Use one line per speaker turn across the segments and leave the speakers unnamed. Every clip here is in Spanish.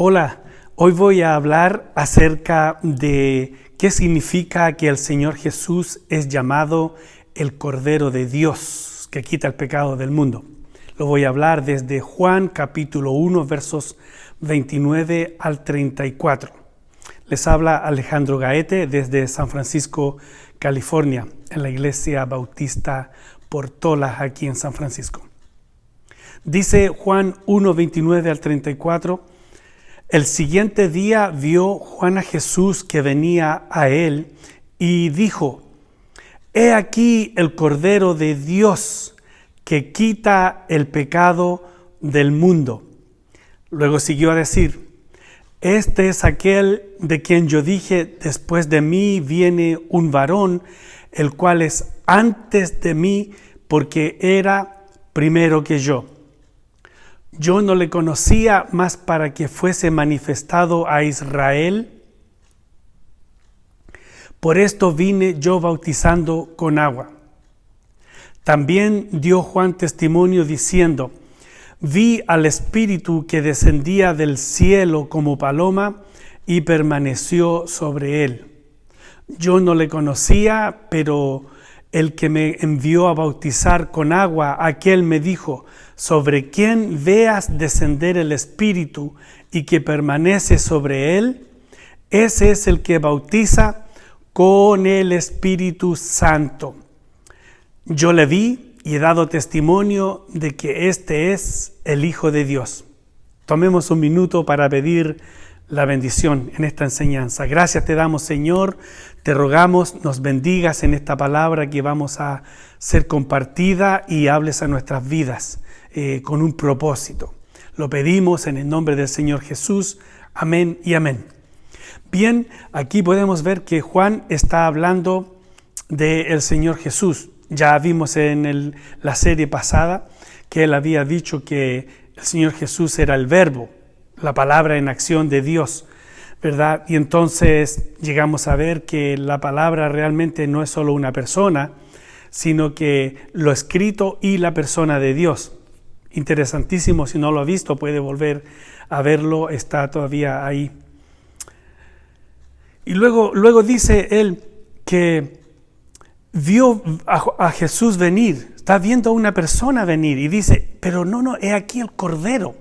Hola, hoy voy a hablar acerca de qué significa que el Señor Jesús es llamado el Cordero de Dios, que quita el pecado del mundo. Lo voy a hablar desde Juan capítulo 1, versos 29 al 34. Les habla Alejandro Gaete desde San Francisco, California, en la Iglesia Bautista Portola, aquí en San Francisco. Dice Juan 1, 29 al 34, el siguiente día vio Juan a Jesús que venía a él y dijo, he aquí el Cordero de Dios que quita el pecado del mundo. Luego siguió a decir, este es aquel de quien yo dije, después de mí viene un varón, el cual es antes de mí, porque era primero que yo. Yo no le conocía más para que fuese manifestado a Israel. Por esto vine yo bautizando con agua. También dio Juan testimonio diciendo, vi al Espíritu que descendía del cielo como paloma y permaneció sobre él. Yo no le conocía, pero el que me envió a bautizar con agua, aquel me dijo, sobre quien veas descender el Espíritu y que permanece sobre él, ese es el que bautiza con el Espíritu Santo. Yo le vi y he dado testimonio de que este es el Hijo de Dios. Tomemos un minuto para pedir la bendición en esta enseñanza. Gracias te damos, Señor. Te rogamos, nos bendigas en esta palabra que vamos a ser compartida y hables a nuestras vidas con un propósito. Lo pedimos en el nombre del Señor Jesús. Amén y amén. Bien, aquí podemos ver que Juan está hablando del Señor Jesús. Ya vimos en la serie pasada que él había dicho que el Señor Jesús era el Verbo, la palabra en acción de Dios, ¿verdad? Y entonces llegamos a ver que la palabra realmente no es solo una persona, sino que lo escrito y la persona de Dios. Interesantísimo, si no lo ha visto puede volver a verlo, está todavía ahí. Y luego dice él que vio a Jesús venir, está viendo a una persona venir y dice, pero no, he aquí el Cordero.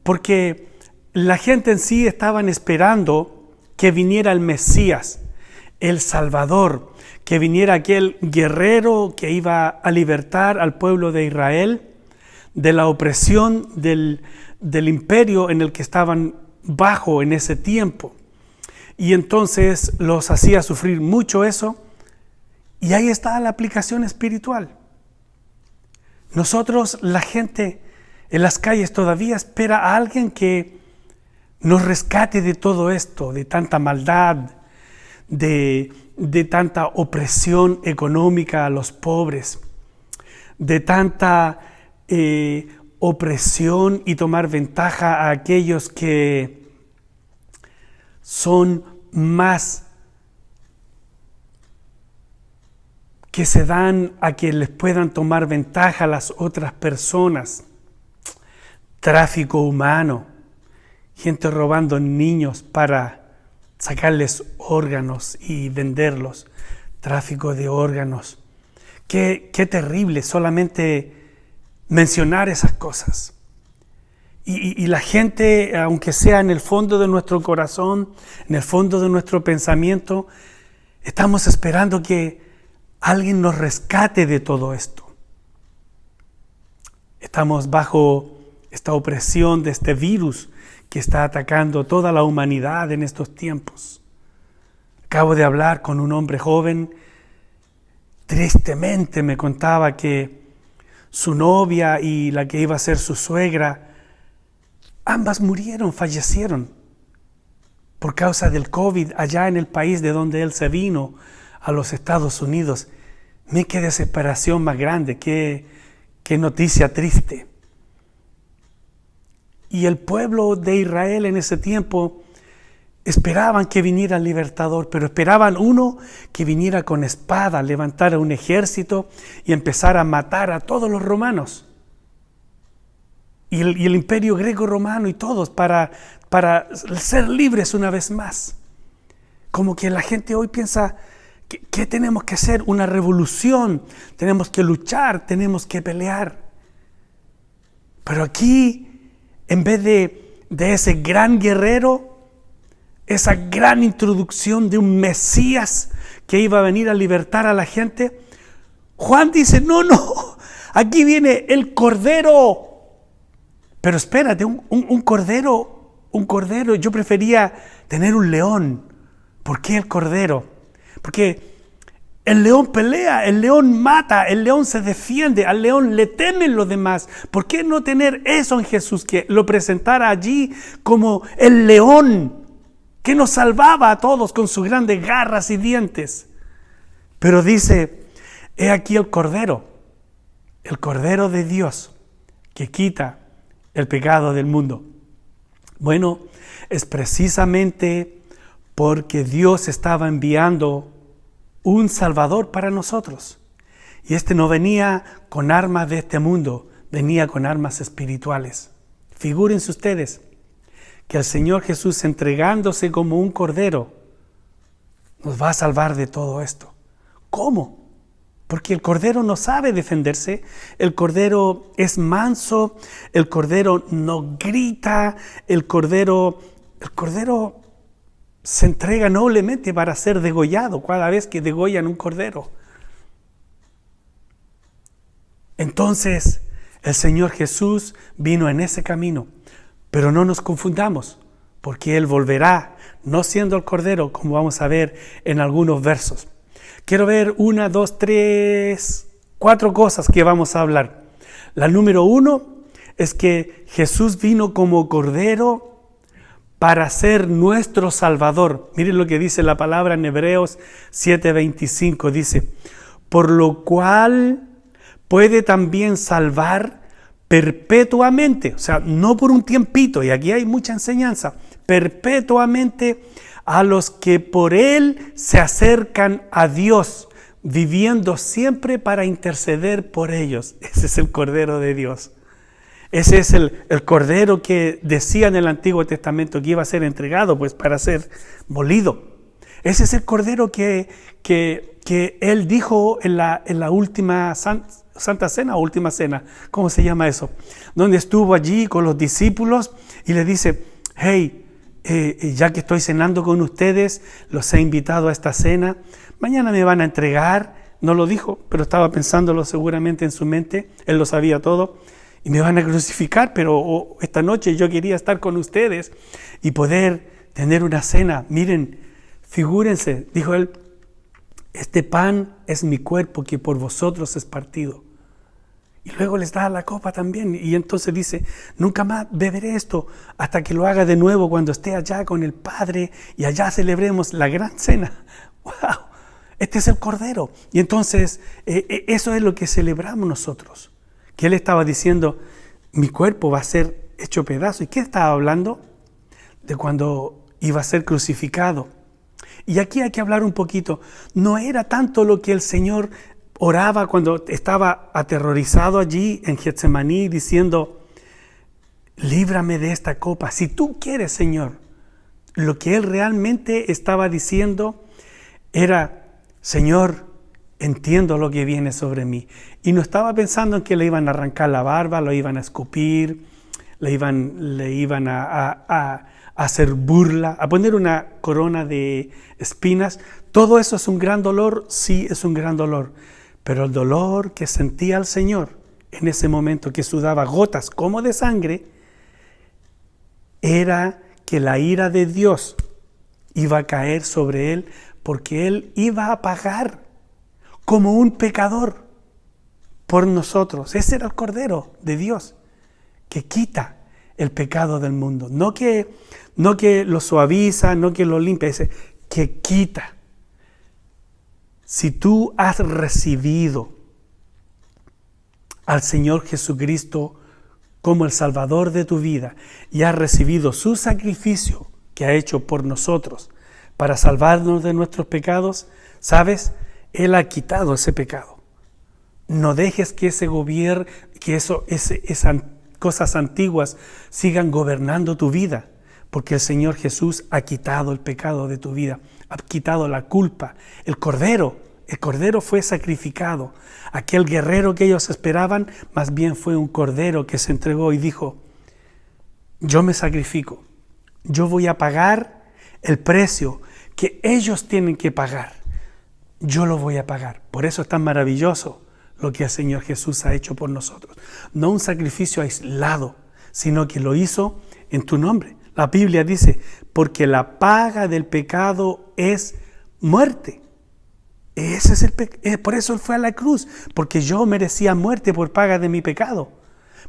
Porque la gente en sí estaban esperando que viniera el Mesías, el Salvador, que viniera aquel guerrero que iba a libertar al pueblo de Israel de la opresión del imperio en el que estaban bajo en ese tiempo. Y entonces los hacía sufrir mucho eso. Y ahí está la aplicación espiritual. Nosotros, la gente en las calles todavía espera a alguien que nos rescate de todo esto, de tanta maldad, de tanta opresión económica a los pobres, de tanta opresión y tomar ventaja a aquellos que son más, que se dan a que les puedan tomar ventaja a las otras personas. Tráfico humano, gente robando niños para sacarles órganos y venderlos. Tráfico de órganos. Qué terrible solamente mencionar esas cosas. Y la gente, aunque sea en el fondo de nuestro corazón, en el fondo de nuestro pensamiento, estamos esperando que alguien nos rescate de todo esto. Estamos bajo esta opresión de este virus que está atacando toda la humanidad en estos tiempos. Acabo de hablar con un hombre joven, tristemente me contaba que su novia y la que iba a ser su suegra, ambas murieron, fallecieron por causa del COVID allá en el país de donde él se vino, a los Estados Unidos. Qué desesperación más grande, qué noticia triste. Y el pueblo de Israel en ese tiempo esperaban que viniera el libertador, pero esperaban uno que viniera con espada, levantara un ejército y empezara a matar a todos los romanos. y el imperio greco-romano y todos para ser libres una vez más. Como que la gente hoy piensa, ¿qué tenemos que hacer? Una revolución, tenemos que luchar, tenemos que pelear. Pero aquí, en vez de ese gran guerrero, esa gran introducción de un Mesías que iba a venir a libertar a la gente, Juan dice, no, aquí viene el Cordero. Pero espérate, un cordero, yo prefería tener un león. ¿Por qué el cordero? Porque el león pelea, el león mata, el león se defiende, al león le temen los demás. ¿Por qué no tener eso en Jesús, que lo presentara allí como el león que nos salvaba a todos con sus grandes garras y dientes? Pero dice, he aquí el Cordero de Dios que quita el pecado del mundo. Bueno, es precisamente porque Dios estaba enviando un Salvador para nosotros. Y este no venía con armas de este mundo, venía con armas espirituales. Figúrense ustedes que el Señor Jesús, entregándose como un cordero, nos va a salvar de todo esto. ¿Cómo? Porque el cordero no sabe defenderse, el cordero es manso, el cordero no grita, el cordero se entrega noblemente para ser degollado cada vez que degollan un cordero. Entonces, el Señor Jesús vino en ese camino, pero no nos confundamos, porque Él volverá, no siendo el cordero, como vamos a ver en algunos versos. Quiero ver 1, 2, 3, 4 cosas que vamos a hablar. La número 1 es que Jesús vino como cordero para ser nuestro Salvador. Miren lo que dice la palabra en Hebreos 7:25. Dice, por lo cual puede también salvar perpetuamente, o sea, no por un tiempito, y aquí hay mucha enseñanza, perpetuamente a los que por Él se acercan a Dios, viviendo siempre para interceder por ellos. Ese es el Cordero de Dios. Ese es el Cordero que decía en el Antiguo Testamento que iba a ser entregado pues para ser molido. Ese es el Cordero que Él dijo en la última Santa Cena o Última Cena, ¿cómo se llama eso? Donde estuvo allí con los discípulos y le dice, hey, ya que estoy cenando con ustedes, los he invitado a esta cena, mañana me van a entregar, no lo dijo, pero estaba pensándolo seguramente en su mente, Él lo sabía todo, y me van a crucificar, pero esta noche yo quería estar con ustedes y poder tener una cena. Miren, figúrense, dijo Él, este pan es mi cuerpo que por vosotros es partido. Y luego les da la copa también. Y entonces dice, nunca más beberé esto hasta que lo haga de nuevo cuando esté allá con el Padre y allá celebremos la gran cena. ¡Wow! Este es el Cordero. Y entonces eso es lo que celebramos nosotros. Que Él estaba diciendo, mi cuerpo va a ser hecho pedazo. ¿Y qué estaba hablando? De cuando iba a ser crucificado. Y aquí hay que hablar un poquito. No era tanto lo que el Señor oraba cuando estaba aterrorizado allí en Getsemaní diciendo, líbrame de esta copa. Si tú quieres, Señor. Lo que Él realmente estaba diciendo era, Señor, entiendo lo que viene sobre mí. Y no estaba pensando en que le iban a arrancar la barba, lo iban a escupir, le iban a hacer burla, a poner una corona de espinas. Todo eso es un gran dolor, sí es un gran dolor. Pero el dolor que sentía el Señor en ese momento, que sudaba gotas como de sangre, era que la ira de Dios iba a caer sobre Él, porque Él iba a pagar como un pecador por nosotros. Ese era el Cordero de Dios que quita el pecado del mundo. No que lo suaviza, no que lo limpia, ese que quita. Si tú has recibido al Señor Jesucristo como el Salvador de tu vida y has recibido su sacrificio que ha hecho por nosotros para salvarnos de nuestros pecados, ¿sabes? Él ha quitado ese pecado. No dejes que ese gobierno, que esa cosas antiguas sigan gobernando tu vida, porque el Señor Jesús ha quitado el pecado de tu vida, ha quitado la culpa. El Cordero fue sacrificado. Aquel guerrero que ellos esperaban, más bien fue un cordero que se entregó y dijo: yo me sacrifico, yo voy a pagar el precio que ellos tienen que pagar. Yo lo voy a pagar. Por eso es tan maravilloso lo que el Señor Jesús ha hecho por nosotros. No un sacrificio aislado, sino que lo hizo en tu nombre. La Biblia dice: porque la paga del pecado es muerte. Ese es por eso Él fue a la cruz, porque yo merecía muerte por paga de mi pecado.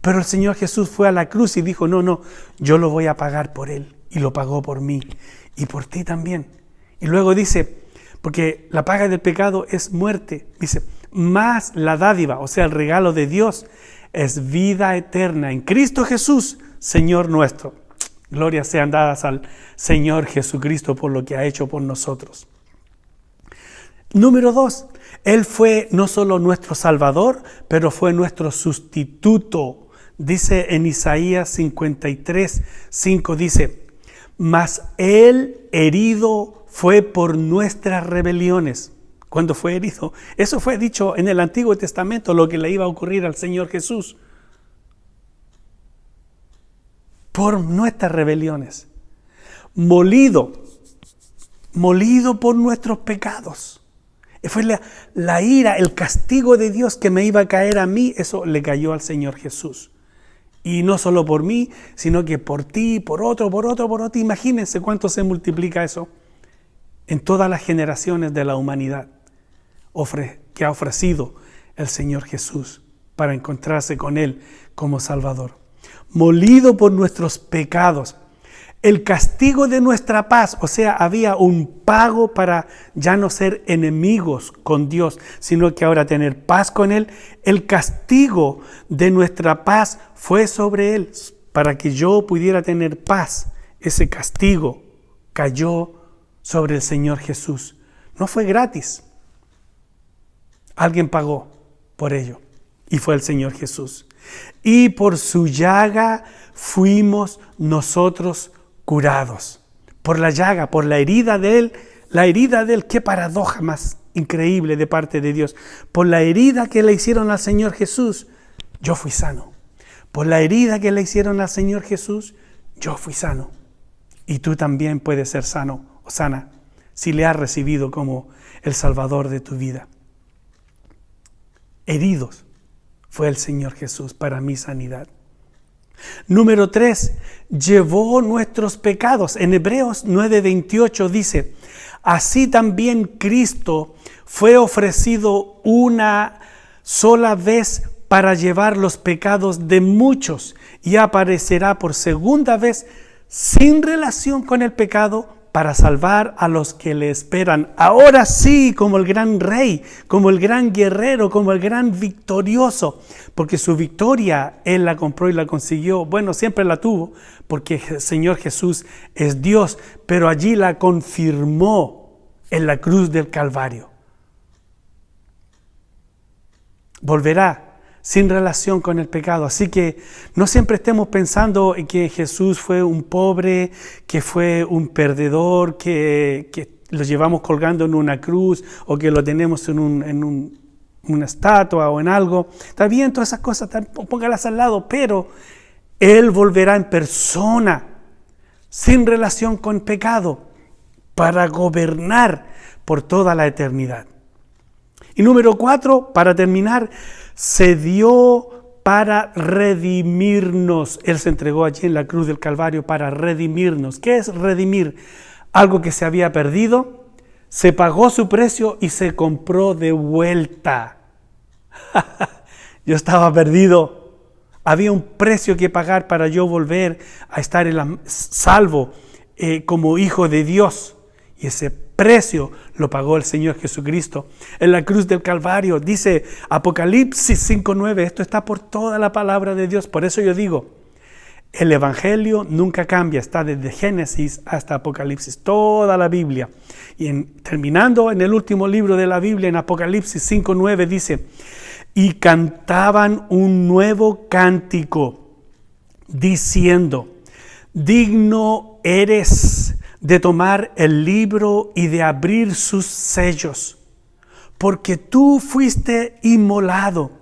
Pero el Señor Jesús fue a la cruz y dijo: no, yo lo voy a pagar por Él. Y lo pagó por mí y por ti también. Y luego dice, porque la paga del pecado es muerte, dice, más la dádiva, o sea, el regalo de Dios, es vida eterna en Cristo Jesús, Señor nuestro. Gloria sean dadas al Señor Jesucristo por lo que ha hecho por nosotros. Número 2, Él fue no solo nuestro Salvador, pero fue nuestro sustituto. Dice en Isaías 53:5, dice: mas Él herido fue por nuestras rebeliones. ¿Cuándo fue herido? Eso fue dicho en el Antiguo Testamento, lo que le iba a ocurrir al Señor Jesús. Por nuestras rebeliones. Molido por nuestros pecados. Fue la ira, el castigo de Dios que me iba a caer a mí, eso le cayó al Señor Jesús. Y no solo por mí, sino que por ti, por otro. Imagínense cuánto se multiplica eso en todas las generaciones de la humanidad que ha ofrecido el Señor Jesús para encontrarse con Él como Salvador. Molido por nuestros pecados. El castigo de nuestra paz, o sea, había un pago para ya no ser enemigos con Dios, sino que ahora tener paz con Él. El castigo de nuestra paz fue sobre Él, para que yo pudiera tener paz. Ese castigo cayó sobre el Señor Jesús. No fue gratis. Alguien pagó por ello, y fue el Señor Jesús. Y por su llaga fuimos nosotros curados. Por la llaga, por la herida de Él, qué paradoja más increíble de parte de Dios. Por la herida que le hicieron al Señor Jesús, yo fui sano. Por la herida que le hicieron al Señor Jesús, yo fui sano. Y tú también puedes ser sano o sana si le has recibido como el Salvador de tu vida. Heridos fue el Señor Jesús para mi sanidad. Número 3, llevó nuestros pecados. En Hebreos 9:28 dice: así también Cristo fue ofrecido una sola vez para llevar los pecados de muchos y aparecerá por segunda vez sin relación con el pecado para salvar a los que le esperan. Ahora sí, como el gran rey, como el gran guerrero, como el gran victorioso, porque su victoria Él la compró y la consiguió. Bueno, siempre la tuvo, porque el Señor Jesús es Dios, pero allí la confirmó en la cruz del Calvario. Volverá sin relación con el pecado. Así que no siempre estemos pensando que Jesús fue un pobre, que fue un perdedor, que lo llevamos colgando en una cruz o que lo tenemos en una estatua o en algo. Está bien, todas esas cosas, póngalas al lado, pero Él volverá en persona, sin relación con pecado, para gobernar por toda la eternidad. Y número 4, para terminar, se dio para redimirnos. Él se entregó allí en la cruz del Calvario para redimirnos. ¿Qué es redimir? Algo que se había perdido, se pagó su precio y se compró de vuelta. Yo estaba perdido. Había un precio que pagar para yo volver a estar salvo como hijo de Dios. Y ese precio lo pagó el Señor Jesucristo en la cruz del Calvario. Dice Apocalipsis 5:9, esto está por toda la palabra de Dios. Por eso yo digo, el Evangelio nunca cambia, está desde Génesis hasta Apocalipsis, toda la Biblia. Y terminando en el último libro de la Biblia, en Apocalipsis 5:9 dice: y cantaban un nuevo cántico diciendo: digno eres de tomar el libro y de abrir sus sellos, porque tú fuiste inmolado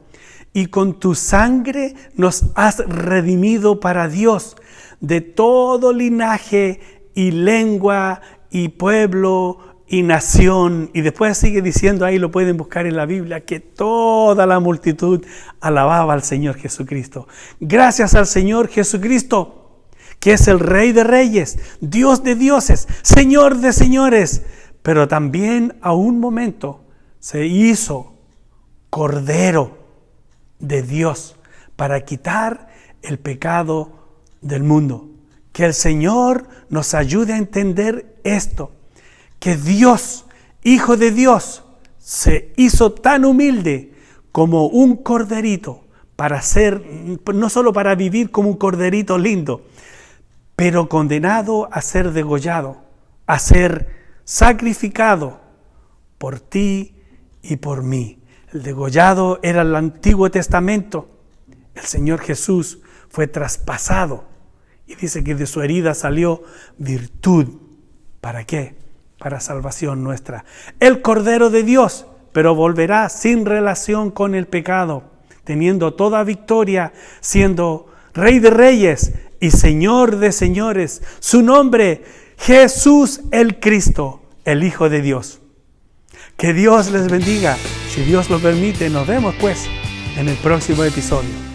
y con tu sangre nos has redimido para Dios de todo linaje y lengua y pueblo y nación. Y después sigue diciendo, ahí lo pueden buscar en la Biblia, que toda la multitud alababa al Señor Jesucristo. Gracias al Señor Jesucristo, que es el Rey de Reyes, Dios de dioses, Señor de señores, pero también a un momento se hizo Cordero de Dios para quitar el pecado del mundo. Que el Señor nos ayude a entender esto, que Dios, Hijo de Dios, se hizo tan humilde como un corderito para ser, no solo para vivir como un corderito lindo, pero condenado a ser degollado, a ser sacrificado por ti y por mí. El degollado era el Antiguo Testamento. El Señor Jesús fue traspasado y dice que de su herida salió virtud. ¿Para qué? Para salvación nuestra. El Cordero de Dios, pero volverá sin relación con el pecado, teniendo toda victoria, siendo Rey de Reyes y Señor de señores. Su nombre, Jesús el Cristo, el Hijo de Dios. Que Dios les bendiga. Si Dios lo permite, nos vemos pues en el próximo episodio.